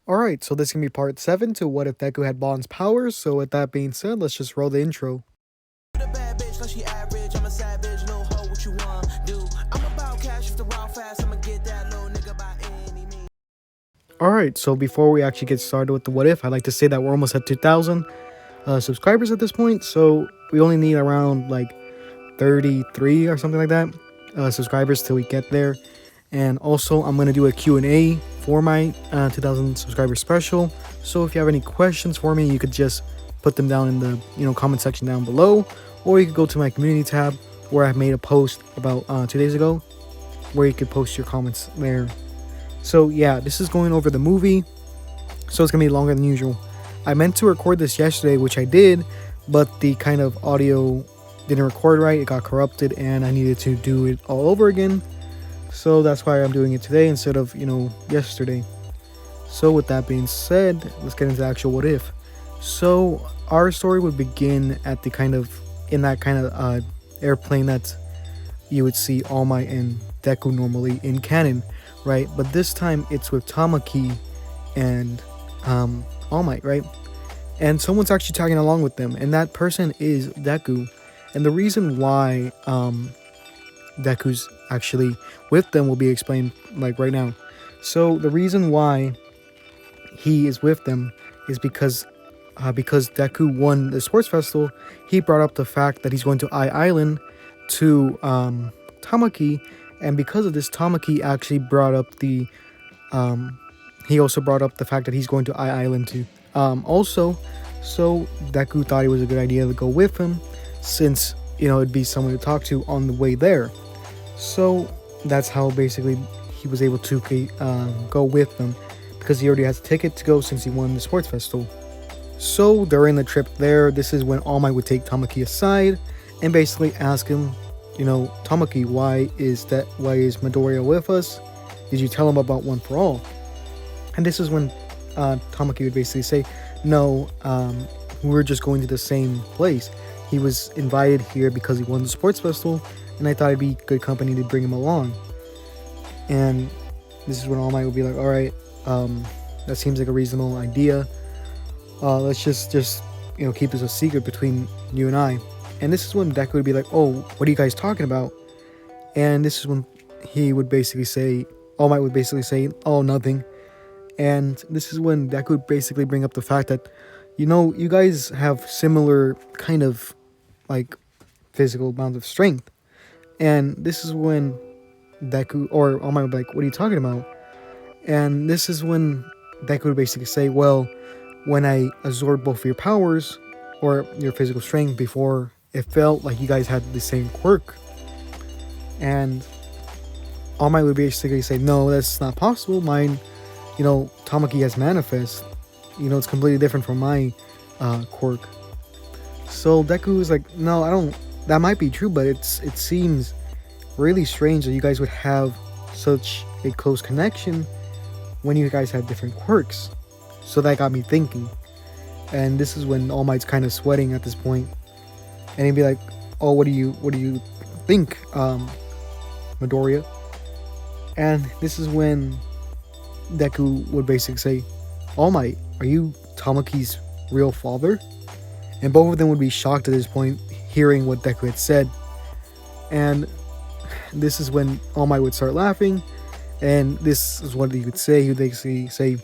Alright, so this can be part 7 to what if Deku had Bond's powers. So with that being said, let's just roll the intro. The bad bitch, like she average. I'm a savage, little hoe, what you want do? I'm about cash, if the raw fast, I'ma get that little nigga by any means. Alright, so before we actually get started with the what if, I'd like to say that we're almost at 2,000 subscribers at this point. So we only need around like 33 or something like that subscribers till we get there. And also I'm going to do a Q&A for my 2,000 subscriber special. So if you have any questions for me, you could just put them down in the comment section down below, or you could go to my community tab where I've made a post about 2 days ago where you could post your comments there. So yeah, this is going over the movie, so it's gonna be longer than usual. I meant to record this yesterday, which I did, but the kind of audio didn't record right. It got corrupted and I needed to do it all over again. So that's why I'm doing it today instead of yesterday. So with that being said, let's get into the actual what if. So our story would begin at the in that kind of airplane that you would see All Might and Deku normally in canon, right? But this time it's with Tamaki and All Might, right? And someone's actually tagging along with them, and that person is Deku. And the reason why Deku's actually with them will be explained like right now. So the reason why he is with them is because Deku won the sports festival. He brought up the fact that he's going to Island to Tamaki, and because of this, Tamaki actually brought up the he also brought up the fact that he's going to Island too. Also, so Deku thought it was a good idea to go with him, since it'd be someone to talk to on the way there. So that's how basically he was able to go with them, because he already has a ticket to go since he won the sports festival. So during the trip there, this is when All Might would take Tamaki aside and basically ask him, Tamaki, why is Midoriya with us? Did you tell him about One for All? And this is when Tamaki would basically say, no, we're just going to the same place. He was invited here because he won the sports festival, and I thought it'd be good company to bring him along. And this is when All Might would be like, all right, that seems like a reasonable idea. Let's just keep this a secret between you and I. And this is when Deku would be like, oh, what are you guys talking about? And this is when he would basically say, All Might would basically say, oh, nothing. And this is when Deku would basically bring up the fact that, you guys have similar kind of like physical amount of strength. And this is when Deku or All Might would be like, what are you talking about? And this is when Deku would basically say, well, when I absorbed both of your powers or your physical strength before, it felt like you guys had the same quirk. And All Might would basically say, no, that's not possible. Mine, Tamaki has manifest. It's completely different from my quirk. So Deku was like, no, that might be true, but it seems really strange that you guys would have such a close connection when you guys have different quirks. So that got me thinking. And this is when All Might's kind of sweating at this point. And he'd be like, oh, what do you think, Midoriya? And this is when Deku would basically say, All Might, are you Tamaki's real father? And both of them would be shocked at this point, hearing what Deku had said. And this is when All Might would start laughing. And this is what he would say. He would basically say,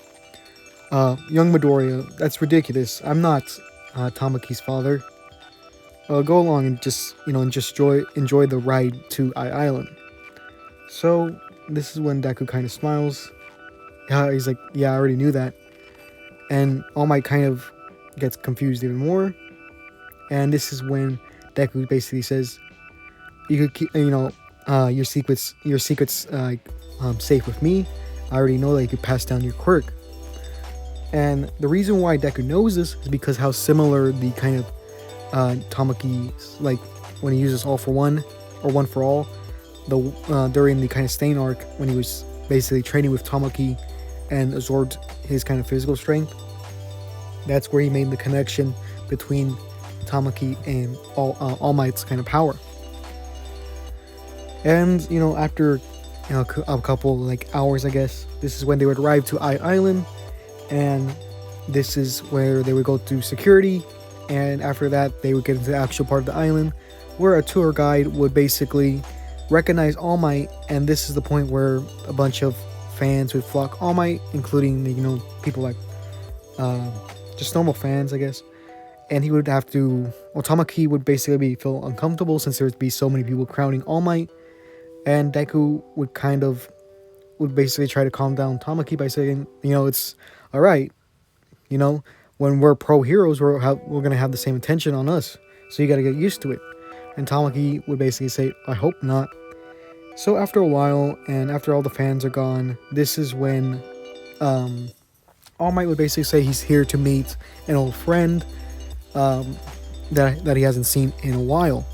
young Midoriya, that's ridiculous. I'm not Tamaki's father. Go along and just enjoy the ride to Island. So this is when Deku kind of smiles. He's like, yeah, I already knew that. And All Might kind of gets confused even more. And this is when Deku basically says, you could keep, your secrets safe with me. I already know that you could pass down your quirk. And the reason why Deku knows this is because how similar the kind of Tamaki's, like when he uses All for One or One for All, during the kind of Stain arc when he was basically training with Tamaki and absorbed his kind of physical strength. That's where he made the connection between Tamaki and All Might's kind of power. And after a couple like hours, I guess, this is when they would arrive to Island. And this is where they would go through security, and after that they would get into the actual part of the island where a tour guide would basically recognize All Might. And this is the point where a bunch of fans would flock All Might, including people like uh, just normal fans, I guess. And he would have to, well, Tamaki would basically feel uncomfortable since there would be so many people crowding All Might. And Deku would basically try to calm down Tamaki by saying, it's all right, you know, when we're pro heroes, we're gonna have the same attention on us, so you gotta get used to it. And Tamaki would basically say, I hope not. So after a while, and after all the fans are gone, this is when All Might would basically say he's here to meet an old friend that he hasn't seen in a while.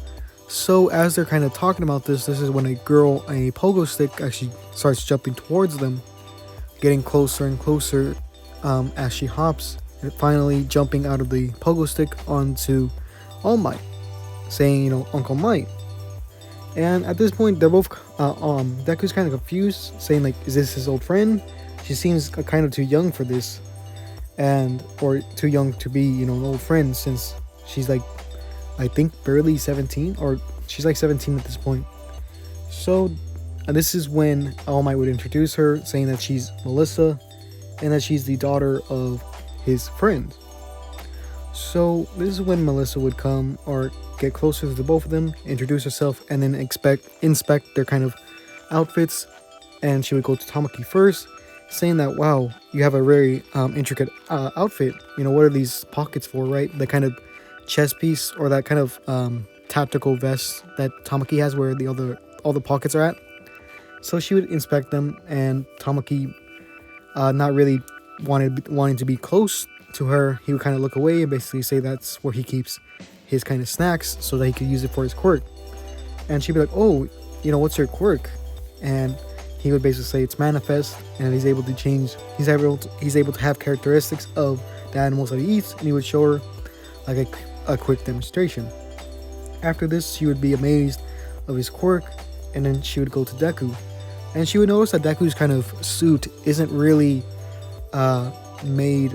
So as they're kind of talking about this is when a girl on a pogo stick actually starts jumping towards them, getting closer and closer as she hops, and finally jumping out of the pogo stick onto All Might, saying, Uncle Might. And at this point, they're both, Deku's kind of confused, saying like, is this his old friend? She seems kind of too young for this, or too young to be, an old friend, since she's like, I think barely 17, or she's like 17 at this point. So this is when All Might would introduce her, saying that she's Melissa, and that she's the daughter of his friend. So this is when Melissa would come or get closer to the both of them, introduce herself, and then inspect their kind of outfits. And she would go to Tamaki first, saying that, wow, you have a very intricate outfit. What are these pockets for, right? The kind of chest piece, or that kind of tactical vest that Tamaki has where all the pockets are at. So she would inspect them, and Tamaki, not really wanting to be close to her, he would kind of look away and basically say that's where he keeps his kind of snacks so that he could use it for his quirk. And she'd be like, oh, what's your quirk? And he would basically say it's manifest, and he's able to change, he's able to have characteristics of the animals that he eats, and he would show her like a quick demonstration. After this, she would be amazed of his quirk, and then she would go to Deku, and she would notice that Deku's kind of suit isn't really made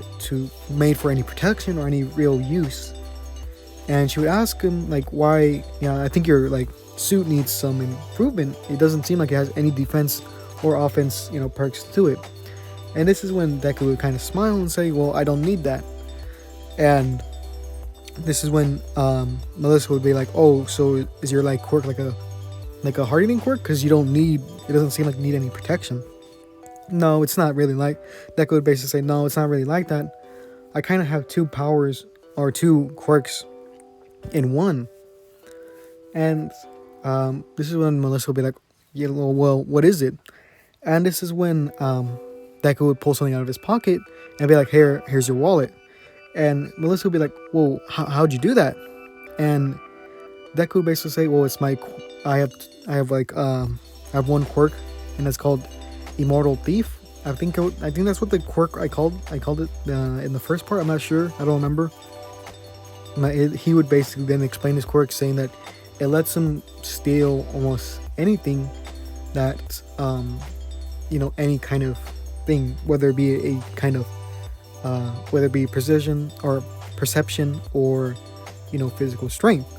for any protection or any real use. And she would ask him like, why, I think your like suit needs some improvement. It doesn't seem like it has any defense or offense, perks to it. And this is when Deku would kind of smile and say, well, I don't need that. And this is when Melissa would be like, oh, so is your like quirk like a hardening quirk? Because it doesn't seem like you need any protection. No, it's not really like, Deku would basically say, no, it's not really like that. I kind of have two powers, or two quirks in one. And this is when Melissa would be like, yeah, well, what is it? And this is when Deku would pull something out of his pocket and be like, here's your wallet. And Melissa would be like, well, how'd you do that? And Deku would basically say, well, it's I have one quirk, and it's called Immortal Thief. I think that's what the quirk I called it in the first part. I'm not sure. I don't remember. He would basically then explain his quirk, saying that it lets him steal almost anything that any kind of thing, whether it be a kind of whether it be precision or perception or physical strength.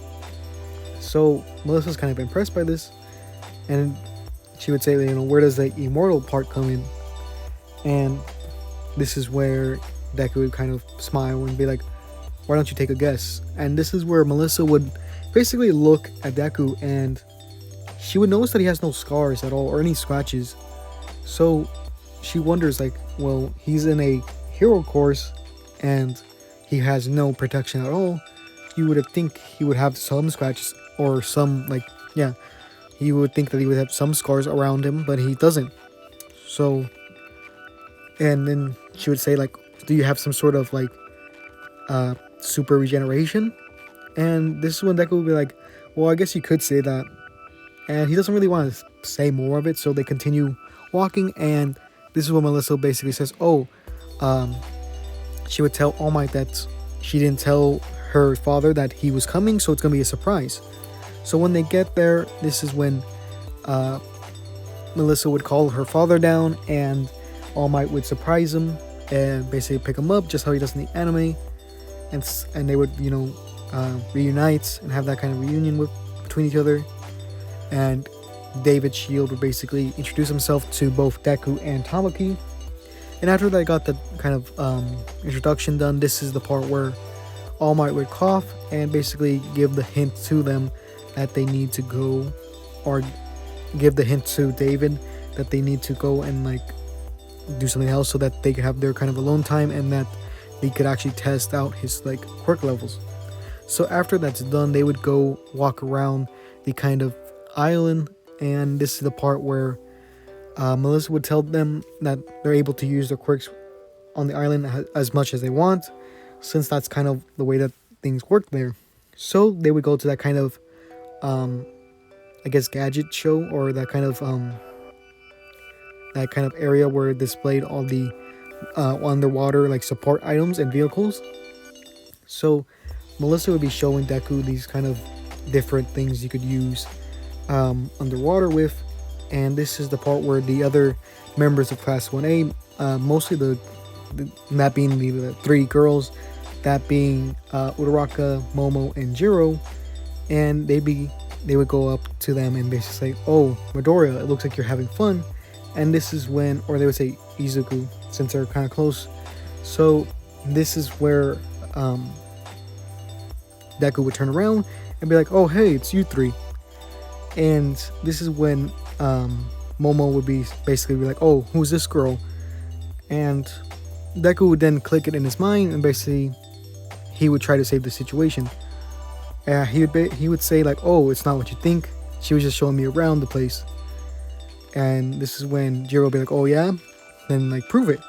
So Melissa's kind of impressed by this, and she would say, where does the immortal part come in? And this is where Deku would kind of smile and be like, why don't you take a guess? And this is where Melissa would basically look at Deku, and she would notice that he has no scars at all or any scratches. So she wonders, like, well, he's in a hero course and he has no protection at all. You would think he would have some scratches or some, you would think that he would have some scars around him, but he doesn't. So, and then she would say, like, do you have some sort of super regeneration? And this is when Deku would be like, well, I guess you could say that. And he doesn't really want to say more of it, so they continue walking. And this is when Melissa basically says, she would tell All Might that she didn't tell her father that he was coming, so it's gonna be a surprise. So when they get there, this is when Melissa would call her father down, and All Might would surprise him and basically pick him up, just how he does in the anime, and they would reunite and have that kind of reunion between each other. And David Shield would basically introduce himself to both Deku and Tamaki. And after they got the kind of introduction done, this is the part where All Might would cough and basically give the hint to them that they need to go, or give the hint to David that they need to go and like do something else so that they could have their kind of alone time and that they could actually test out his like quirk levels. So after that's done, they would go walk around the kind of island, and this is the part where Melissa would tell them that they're able to use their quirks on the island as much as they want, since that's kind of the way that things work there. So they would go to that kind of, I guess, gadget show, or that kind of area where it displayed all the underwater like support items and vehicles. So Melissa would be showing Deku these kind of different things you could use underwater with, and this is the part where the other members of Class 1A, mostly that being the three girls, that being Uraraka, Momo, and Jiro, and they would go up to them and basically say, "Oh, Midoriya, it looks like you're having fun." And this is when, or they would say Izuku, since they're kind of close. So this is where Deku would turn around and be like, "Oh, hey, it's you three." And this is when Momo would basically be like, "Oh, who's this girl?" And Deku would then click it in his mind, and basically he would try to save the situation. He would say like, "Oh, it's not what you think. She was just showing me around the place." And this is when Jiro would be like, "Oh yeah? Then like prove it."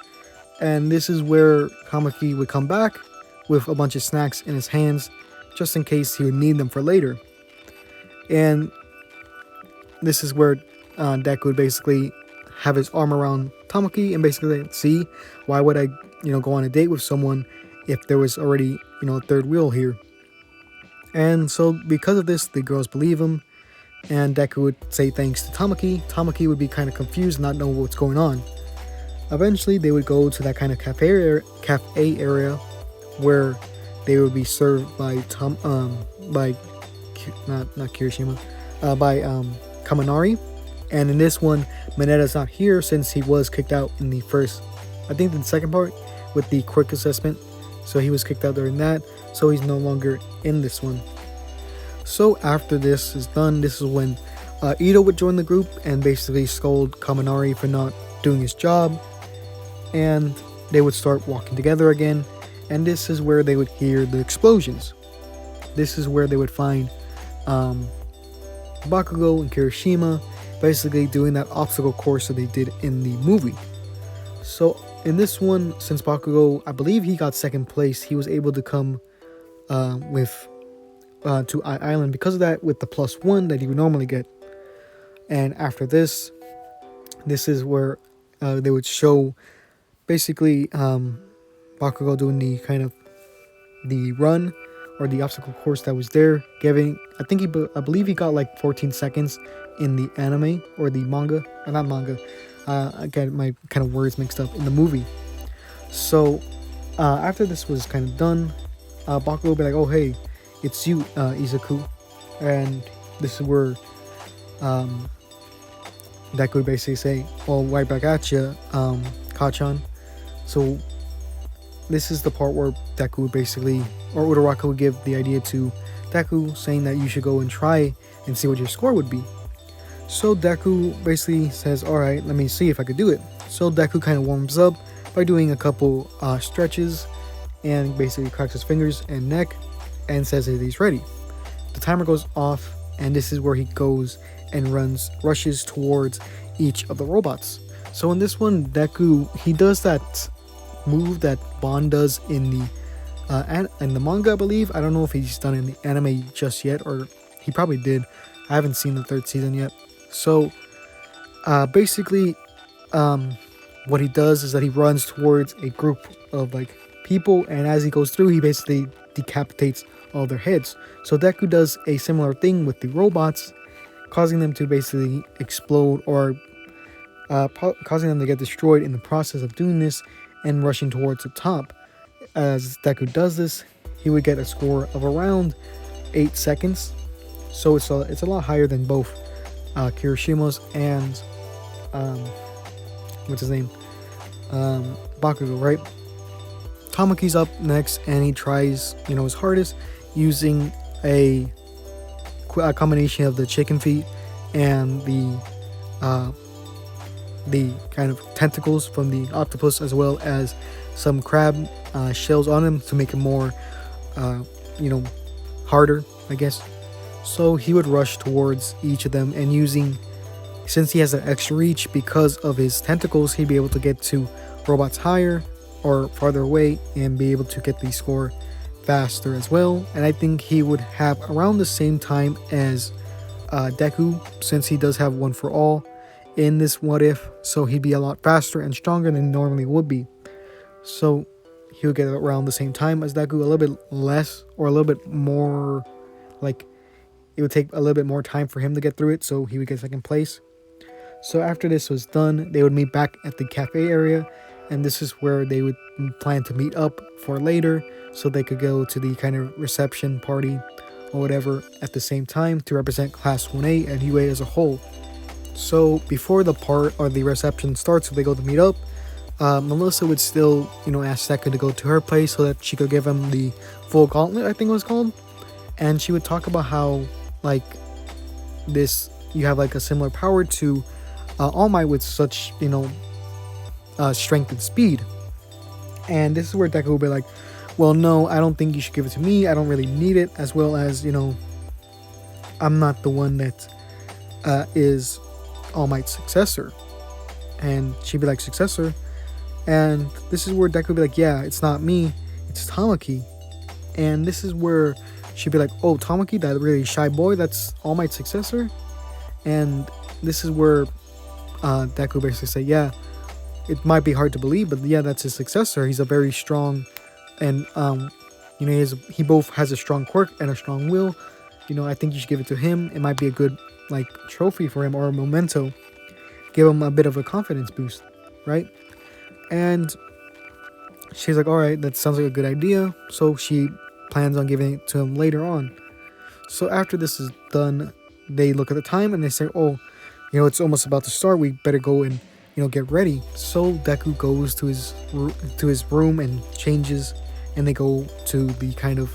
And this is where Kamaki would come back with a bunch of snacks in his hands, just in case he would need them for later. And this is where Deku would basically have his arm around Tamaki and basically see, why would I, go on a date with someone if there was already, a third wheel here? And so because of this, the girls believe him, and Deku would say thanks to Tamaki. Tamaki would be kind of confused, not know what's going on. Eventually, they would go to that kind of cafe area where they would be served by Kirishima, by Kaminari. And in this one, Mineta's not here since he was kicked out in the second part with the quick assessment. So he was kicked out during that, so he's no longer in this one. So after this is done, this is when Ito would join the group and basically scold Kaminari for not doing his job, and they would start walking together again. And this is where they would hear the explosions. This is where they would find Bakugo and Kirishima basically doing that obstacle course that they did in the movie. So in this one, since Bakugo, I believe he got second place, he was able to come to Island because of that, with the +1 that he would normally get. And after this is where they would show basically Bakugo doing the kind of the run or the obstacle course that was there, giving, I believe he got like 14 seconds in the anime or the manga, or not manga, I get my kind of words mixed up, in the movie. So after this was kind of done, Bakugo would be like, "Oh hey, it's you, Izuku." And this is where Deku would basically say, "Well, right back at you, Kachan." So this is the part where Deku would basically, or Uraraka would give the idea to Deku, saying that you should go and try and see what your score would be. So Deku basically says, "Alright, let me see if I could do it." So Deku kind of warms up by doing a couple stretches, and basically cracks his fingers and neck and says that he's ready. The timer goes off, and this is where he goes and rushes towards each of the robots. So in this one, Deku, he does that move that Bond does in the manga, I believe. I don't know if he's done it in the anime just yet, or he probably did. I haven't seen the third season yet. So basically what he does is that he runs towards a group of like people, and as he goes through, he basically decapitates all their heads. So Deku does a similar thing with the robots, causing them to basically explode, or causing them to get destroyed in the process of doing this. and rushing towards the top. As Deku does this, he would get a score of around 8 seconds. So it's a lot higher than both Kirishima's and um, what's his name, Bakugo, right? Tamaki's up next, and he tries, his hardest using a combination of the chicken feet and the kind of tentacles from the octopus, as well as some crab shells on him to make him more, harder, I guess. So he would rush towards each of them, and since he has an extra reach because of his tentacles, he'd be able to get to robots higher or farther away and be able to get the score faster as well. And I think he would have around the same time as Deku, since he does have one for all in this what if, so he'd be a lot faster and stronger than he normally would be. So he would get around the same time as Deku, a little bit less or a little bit more, like it would take a little bit more time for him to get through it, so he would get second place. So after this was done, they would meet back at the cafe area, and this is where they would plan to meet up for later, so they could go to the kind of reception party or whatever at the same time to represent Class 1A and UA as a whole. So before the part or the reception starts, so they go to meet up, Melissa would still, ask Deku to go to her place so that she could give him the full gauntlet, I think it was called. And she would talk about how, like, you have like a similar power to All Might with such, strength and speed. And this is where Deku will be like, well, no, I don't think you should give it to me. I don't really need it, as well as, I'm not the one that is All Might's successor. And she'd be like, successor? And this is where Deku would be like, yeah, it's not me, it's Tamaki. And this is where she'd be like, oh, Tamaki, that really shy boy, that's All Might's successor? And this is where Deku basically say, yeah, it might be hard to believe, but yeah, that's his successor. He's a very strong, and he both has a strong quirk and a strong will. I think you should give it to him. It might be a good like trophy for him or a memento. Give him a bit of a confidence boost, right? And she's like, all right, that sounds like a good idea. So she plans on giving it to him later on. So after this is done, they look at the time and they say, oh, it's almost about to start. We better go and get ready. So Deku goes to his room and changes, and they go to the kind of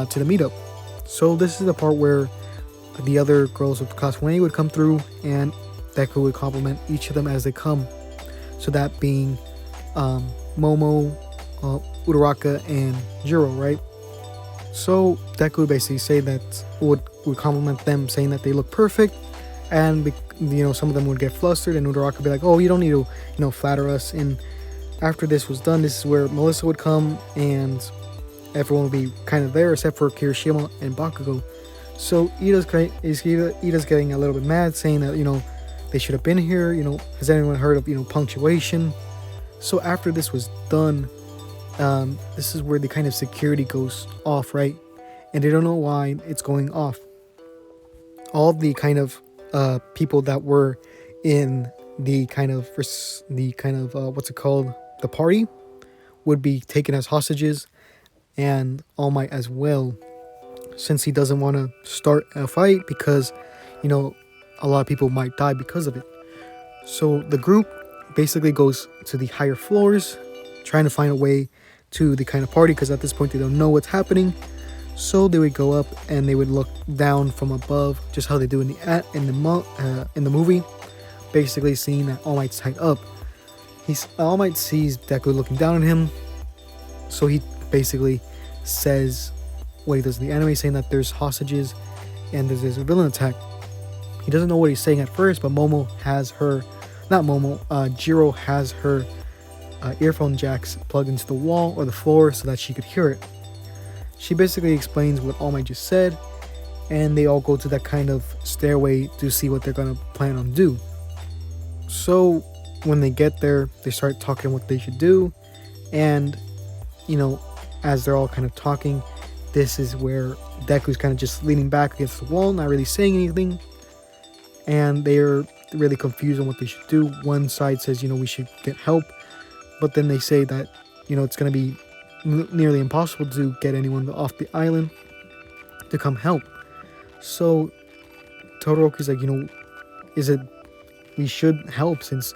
to the meetup. So this is the part where the other girls of Class 1A would come through, and Deku would compliment each of them as they come. So that being Momo, Uraraka, and Jiro, right? So Deku would basically say that would compliment them, saying that they look perfect, and some of them would get flustered, and Uraraka would be like, oh, you don't need to flatter us. And after this was done, this is where Melissa would come, and everyone would be kind of there except for Kirishima and Bakugo. So Ida's getting a little bit mad, saying that they should have been here. Has anyone heard of punctuation? So after this was done, this is where the kind of security goes off, right? And they don't know why it's going off. All the kind of people that were in the kind of what's it called, the party, would be taken as hostages, and All Might as well, since he doesn't want to start a fight because a lot of people might die because of it. So the group basically goes to the higher floors, trying to find a way to the kind of party, because at this point they don't know what's happening. So they would go up and they would look down from above, just how they do in the movie, basically seeing that All Might's tied up. All Might sees Deku looking down on him, so he basically says what he does in the anime, saying that there's hostages and there's a villain attack. He doesn't know what he's saying at first, but Jiro has her earphone jacks plugged into the wall or the floor so that she could hear it. She basically explains what All Might just said, and they all go to that kind of stairway to see what they're gonna plan on do. So when they get there, they start talking what they should do, and as they're all kind of talking, this is where Deku's kind of just leaning back against the wall, not really saying anything, and they're really confused on what they should do. One side says we should get help, but then they say that it's going to be nearly impossible to get anyone off the island to come help. So Todoroki's like, is it we should help since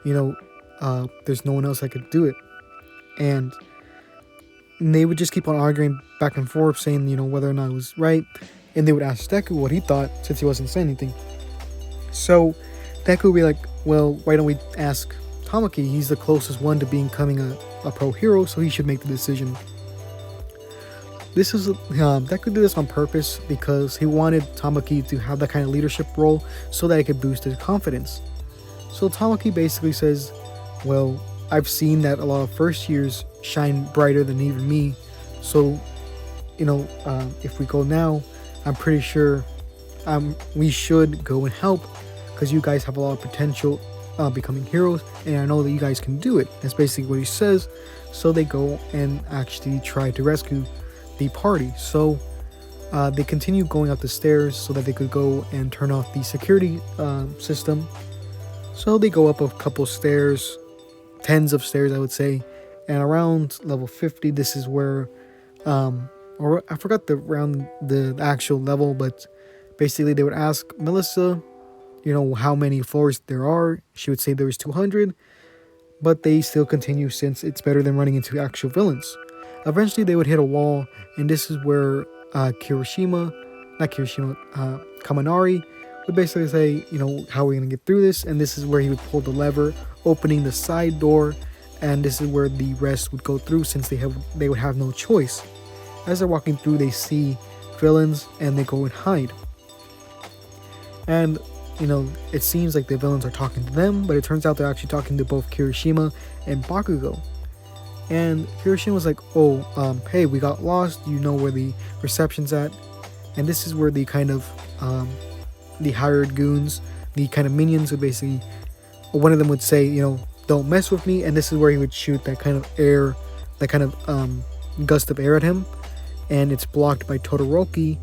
there's no one else that could do it. And they would just keep on arguing back and forth, saying whether or not it was right, and they would ask Deku what he thought since he wasn't saying anything. So Deku would be like, well, why don't we ask Tamaki? He's the closest one to becoming a pro hero, so he should make the decision. This is Deku did this on purpose because he wanted Tamaki to have that kind of leadership role so that it could boost his confidence. So Tamaki basically says, well, I've seen that a lot of first years shine brighter than even me, so if we go now, I'm pretty sure we should go and help because you guys have a lot of potential becoming heroes, and I know that you guys can do it. That's basically what he says. So they go and actually try to rescue the party. So they continue going up the stairs so that they could go and turn off the security system. So they go up a couple stairs, tens of stairs I would say, and around level 50, this is where or I forgot the actual level, but basically they would ask Melissa how many floors there are. She would say there was 200, but they still continue since it's better than running into actual villains. Eventually they would hit a wall, and this is where Kaminari would basically say, how are we going to get through this? And this is where he would pull the lever, opening the side door, and this is where the rest would go through since they would have no choice. As they're walking through, they see villains and they go and hide. And it seems like the villains are talking to them, but it turns out they're actually talking to both Kirishima and Bakugo. And Kirishima was like, hey, we got lost, you know where the reception's at. And this is where the kind of the hired goons, the kind of minions would basically, one of them would say, don't mess with me, and this is where he would shoot that kind of air, that kind of gust of air at him, and it's blocked by Todoroki.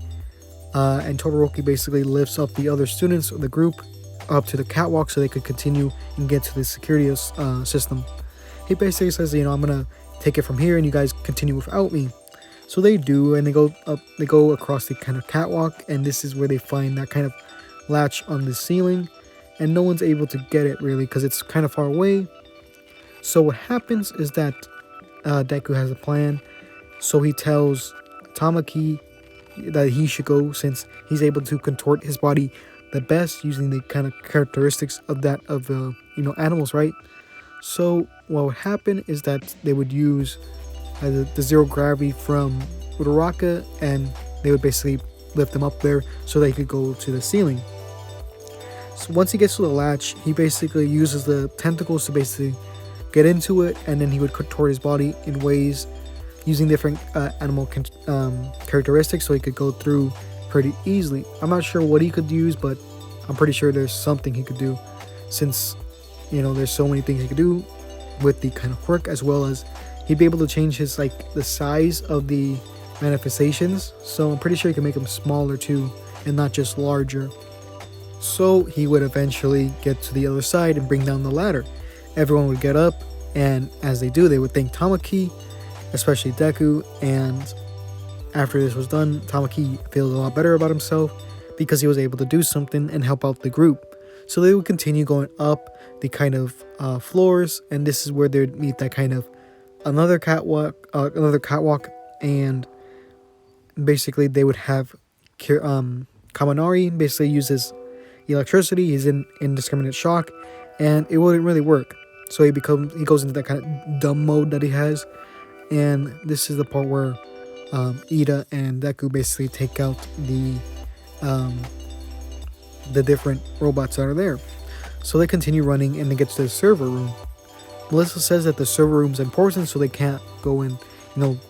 And Todoroki basically lifts up the other students of the group up to the catwalk so they could continue and get to the security system. He basically says, I'm gonna take it from here and you guys continue without me. So they do, and they go across the kind of catwalk, and this is where they find that kind of latch on the ceiling, and no one's able to get it really because it's kind of far away. So what happens is that Deku has a plan. So he tells Tamaki that he should go since he's able to contort his body the best using the kind of characteristics of that of animals, right? So what would happen is that they would use the zero gravity from Uraraka, and they would basically lift him up there so they could go to the ceiling. So once he gets to the latch, he basically uses the tentacles to basically get into it, and then he would contort his body in ways using different animal characteristics so he could go through pretty easily. I'm not sure what he could use, but I'm pretty sure there's something he could do since there's so many things he could do with the kind of quirk, as well as he'd be able to change his the size of the manifestations. So I'm pretty sure he can make them smaller too and not just larger. So he would eventually get to the other side and bring down the ladder. Everyone would get up, and as they do, they would thank Tamaki, especially Deku, and after this was done, Tamaki feels a lot better about himself because he was able to do something and help out the group. So they would continue going up the kind of floors, and this is where they would meet that kind of another catwalk, and basically they would have Kaminari basically uses electricity. He's in indiscriminate shock, and it wouldn't really work. So he goes into that kind of dumb mode that he has, and this is the part where Ida and Deku basically take out the different robots that are there. So they continue running, and they get to the server room. Melissa says that the server room is important, so they can't go and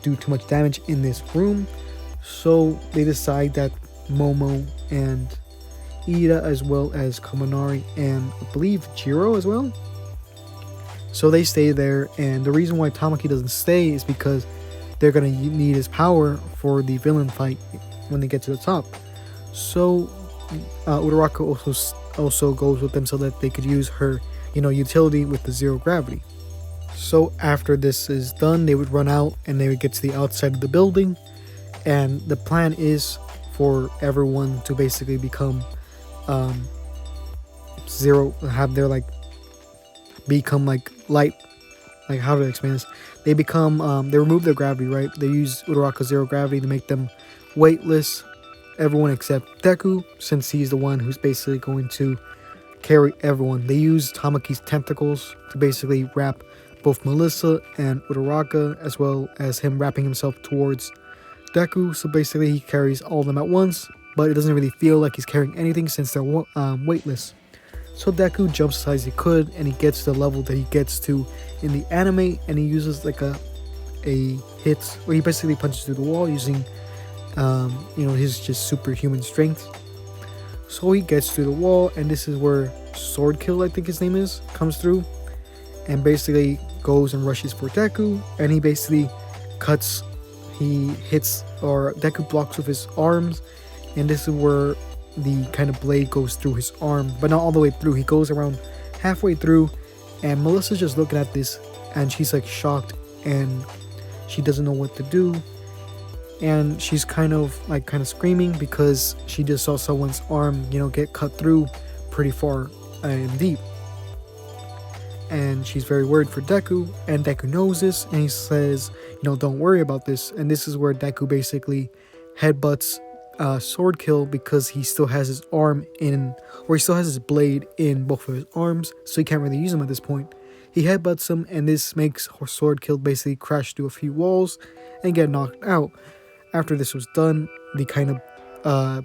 do too much damage in this room. So they decide that Momo and Ida, as well as Kaminari and I believe Jiro as well, so they stay there. And the reason why Tamaki doesn't stay is because they're gonna need his power for the villain fight when they get to the top. So Uraraka also goes with them so that they could use her utility with the zero gravity. So after this is done, they would run out and they would get to the outside of the building. And the plan is for everyone to basically become um, zero, have their like become like light. Like, how do I explain this? They become they remove their gravity, right? They use Uraraka zero gravity to make them weightless. Everyone except Deku, since he's the one who's basically going to carry everyone. They use Tamaki's tentacles to basically wrap both Melissa and Uraraka, as well as him wrapping himself towards Deku. So basically, he carries all of them at once, but it doesn't really feel like he's carrying anything since they're weightless. So Deku jumps as high as he could, and he gets to the level that he gets to in the anime, and he uses like a hit where he basically punches through the wall using his just superhuman strength. So he gets through the wall, and this is where Sword Kill, I think his name is, comes through, and basically goes and rushes for Deku, and he basically hits, or Deku blocks with his arms, and this is where the kind of blade goes through his arm, but not all the way through. He goes around halfway through, and Melissa's just looking at this, and she's like shocked, and she doesn't know what to do, and she's kind of screaming because she just saw someone's arm, get cut through pretty far and deep. And she's very worried for Deku, and Deku knows this, and he says, don't worry about this. And this is where Deku basically headbutts Sword Kill because he still has his arm in, or he still has his blade in both of his arms, so he can't really use them at this point. He headbutts him, and this makes Sword Kill basically crash through a few walls and get knocked out. After this was done, the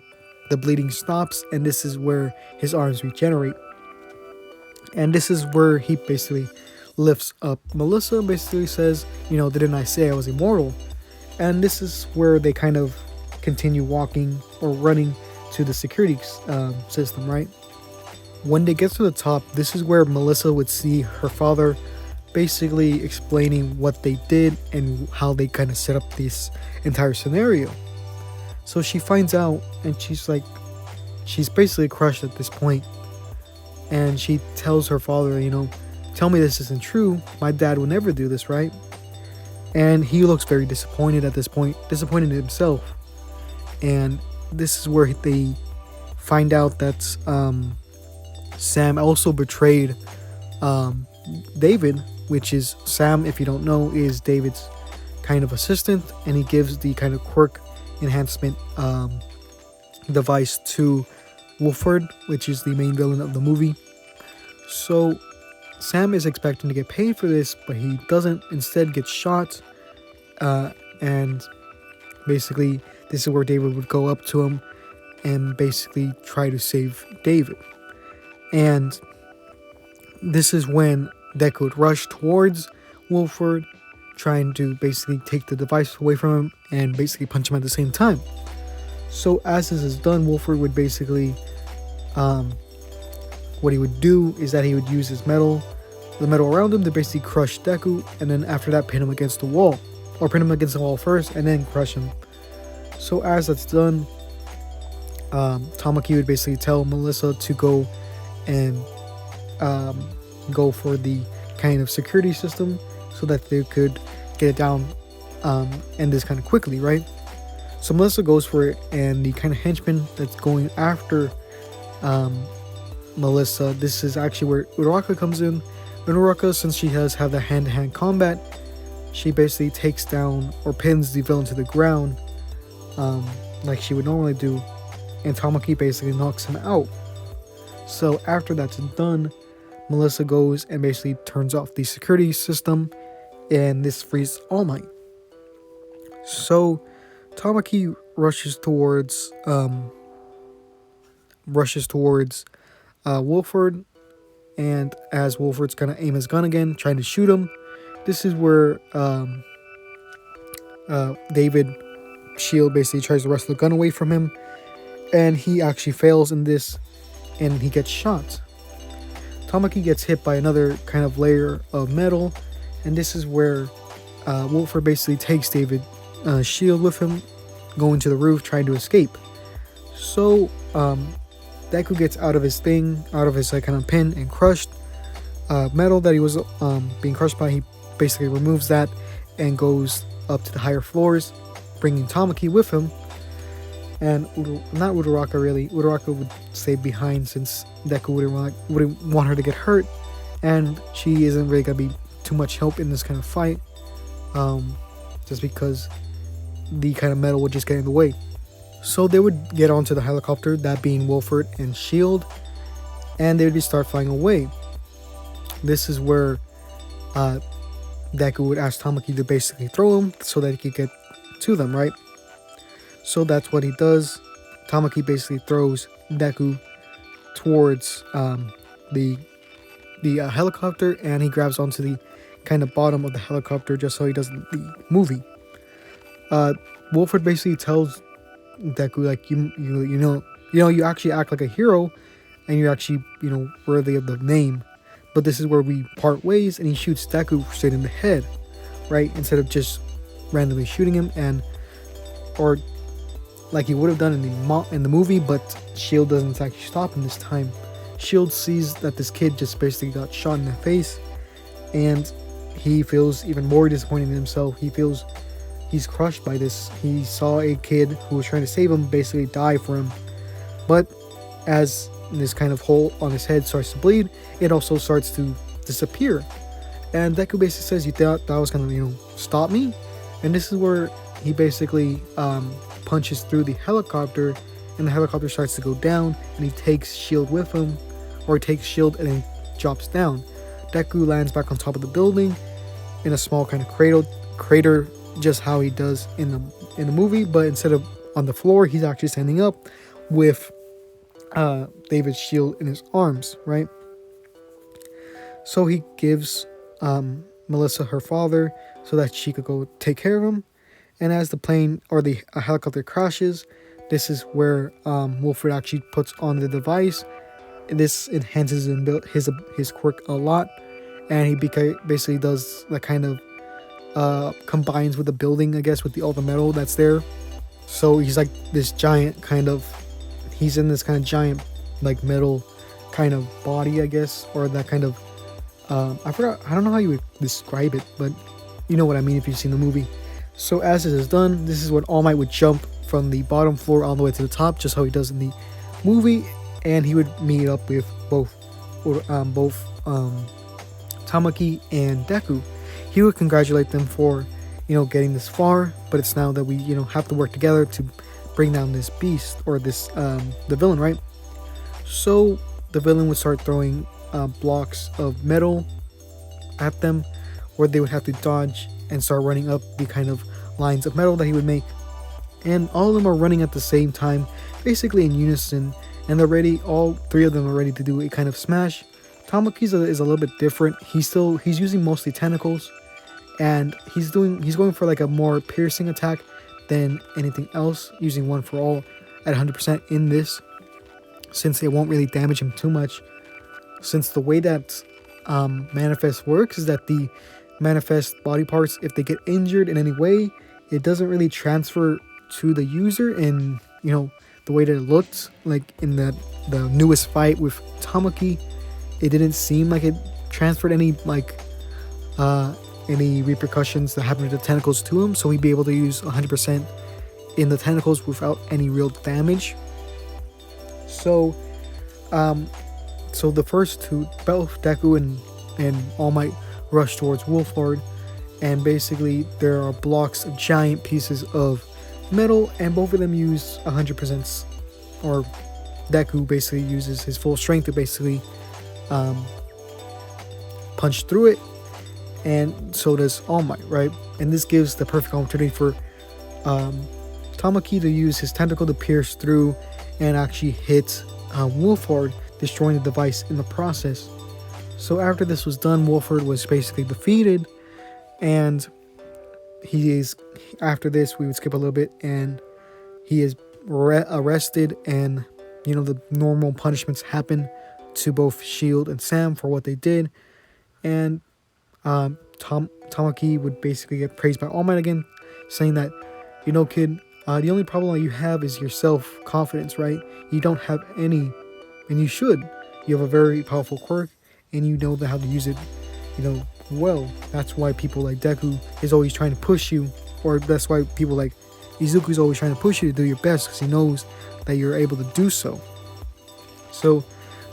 bleeding stops, and this is where his arms regenerate. And this is where he basically lifts up Melissa and basically says, didn't I say I was immortal? And this is where they kind of continue walking or running to the security system, right? When they get to the top, this is where Melissa would see her father basically explaining what they did and how they kind of set up this entire scenario. So she finds out, and she's basically crushed at this point. And she tells her father, tell me this isn't true. My dad would never do this, right? And he looks very disappointed at this point, disappointed in himself. And this is where they find out that Sam also betrayed David, which is Sam, if you don't know, is David's kind of assistant, and he gives the kind of quirk enhancement device to Wolford, which is the main villain of the movie. So Sam is expecting to get paid for this, but he doesn't. Instead gets shot, and basically this is where David would go up to him and basically try to save David. And this is when Deku would rush towards Wolford, trying to basically take the device away from him and basically punch him at the same time. So as this is done, Wolford would basically, what he would do is that he would use the metal around him to basically crush Deku, and then after that pin him against the wall, or pin him against the wall first and then crush him. So as that's done, Tamaki would basically tell Melissa to go and go for the kind of security system so that they could get it down, end this kind of quickly, right? So Melissa goes for it, and the kind of henchman that's going after Melissa, this is actually where Uraraka comes in. Uraraka, since she has had the hand-to-hand combat, she basically takes down or pins the villain to the ground, like she would normally do, and Tamaki basically knocks him out. So after that's done, Melissa goes and basically turns off the security system, and this frees All Might. So Tamaki rushes towards Wolford, and as Wolford's gonna aim his gun again, trying to shoot him, this is where David Shield basically tries to wrestle the gun away from him, and he actually fails in this, and he gets shot. Tamaki gets hit by another kind of layer of metal, and this is where Wolford basically takes David's shield with him, going to the roof, trying to escape. So Deku gets out of his kind of pin and crushed metal that he was being crushed by. He basically removes that and goes up to the higher floors, bringing Tamaki with him. And not Uraraka really. Uraraka would stay behind since Deku wouldn't want her to get hurt, and she isn't really gonna be too much help in this kind of fight, just because the kind of metal would just get in the way. So they would get onto the helicopter, that being Wolford and Shield, and they would start flying away. This is where Deku would ask Tamaki to basically throw him so that he could get to them, right? So that's what he does. Tamaki basically throws Deku towards the helicopter, and he grabs onto the kind of bottom of the helicopter just so he does the movie. Wolford basically tells Deku like you actually act like a hero, and you're actually worthy of the name, but this is where we part ways, and he shoots Deku straight in the head, right, instead of just randomly shooting him, and or like he would have done in the movie, but Shield doesn't actually stop him this time. Shield sees that this kid just basically got shot in the face, and he feels even more disappointed in himself. He feels he's crushed by this. He saw a kid who was trying to save him basically die for him, but as this kind of hole on his head starts to bleed, it also starts to disappear. And Deku basically says, "You thought that was gonna stop me?" And this is where he basically punches through the helicopter, and the helicopter starts to go down, and he takes Shield with him, or he takes Shield and then drops down. Deku lands back on top of the building in a small kind of crater, just how he does in the movie, but instead of on the floor, he's actually standing up with David's shield in his arms, right? So he gives Melissa her father so that she could go take care of him. And as the plane or the helicopter crashes, this is where Wolford actually puts on the device. This enhances his quirk a lot, and he basically does that kind of combines with the building, I guess, with all the metal that's there. So he's like this giant he's in this kind of giant like metal kind of body, I guess, or that kind of I don't know how you would describe it, but you know what I mean if you've seen the movie. So as this is done, this is when All Might would jump from the bottom floor all the way to the top, just how he does in the movie, and he would meet up with both Tamaki and Deku. He would congratulate them for getting this far, but it's now that we have to work together to bring down this beast, or this the villain, right? So the villain would start throwing blocks of metal at them, where they would have to dodge and start running up the kind of lines of metal that he would make. And all of them are running at the same time, basically in unison, and all three of them are ready to do a kind of smash. Tamaki's is a little bit different. He's using mostly tentacles, and he's going for like a more piercing attack than anything else, using one for all at 100% in this, since it won't really damage him too much. Since the way that Manifest works is that the Manifest body parts, if they get injured in any way, it doesn't really transfer to the user in the way that it looked like in the newest fight with Tamaki. It didn't seem like it transferred any repercussions that happened to the tentacles to him, so he'd be able to use 100% in the tentacles without any real damage. So the first two, both Deku and All Might, rush towards Wolford, and basically there are blocks of giant pieces of metal, and both of them use 100%, or Deku basically uses his full strength to basically punch through it, and so does All Might, right? And this gives the perfect opportunity for Tamaki to use his tentacle to pierce through and actually hit Wolford, destroying the device in the process. So after this was done, Wolford was basically defeated, and after this, we would skip a little bit, and he is arrested, and the normal punishments happen to both Shield and Sam for what they did, and Tamaki would basically get praised by All Might again, saying that, kid, the only problem that you have is your self-confidence, right? You don't have any, and you should. You have a very powerful quirk, and you know how to use it, well. That's why people like Deku is always trying to push you, or that's why people like Izuku is always trying to push you to do your best because he knows that you're able to do so. So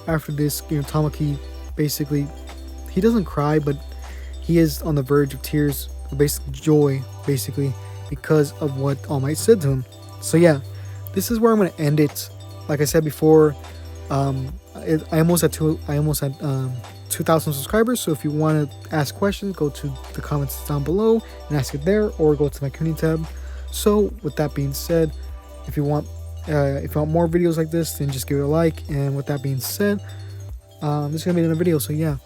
after this, Tamaki basically, he doesn't cry, but he is on the verge of tears, basically joy, basically, because of what All Might said to him. So yeah, this is where I'm gonna end it. Like I said before, I almost had 2,000 subscribers. So if you want to ask questions, go to the comments down below and ask it there, or go to my community tab. So with that being said, if you want more videos like this, then just give it a like. And with that being said, this is gonna be another video. So yeah,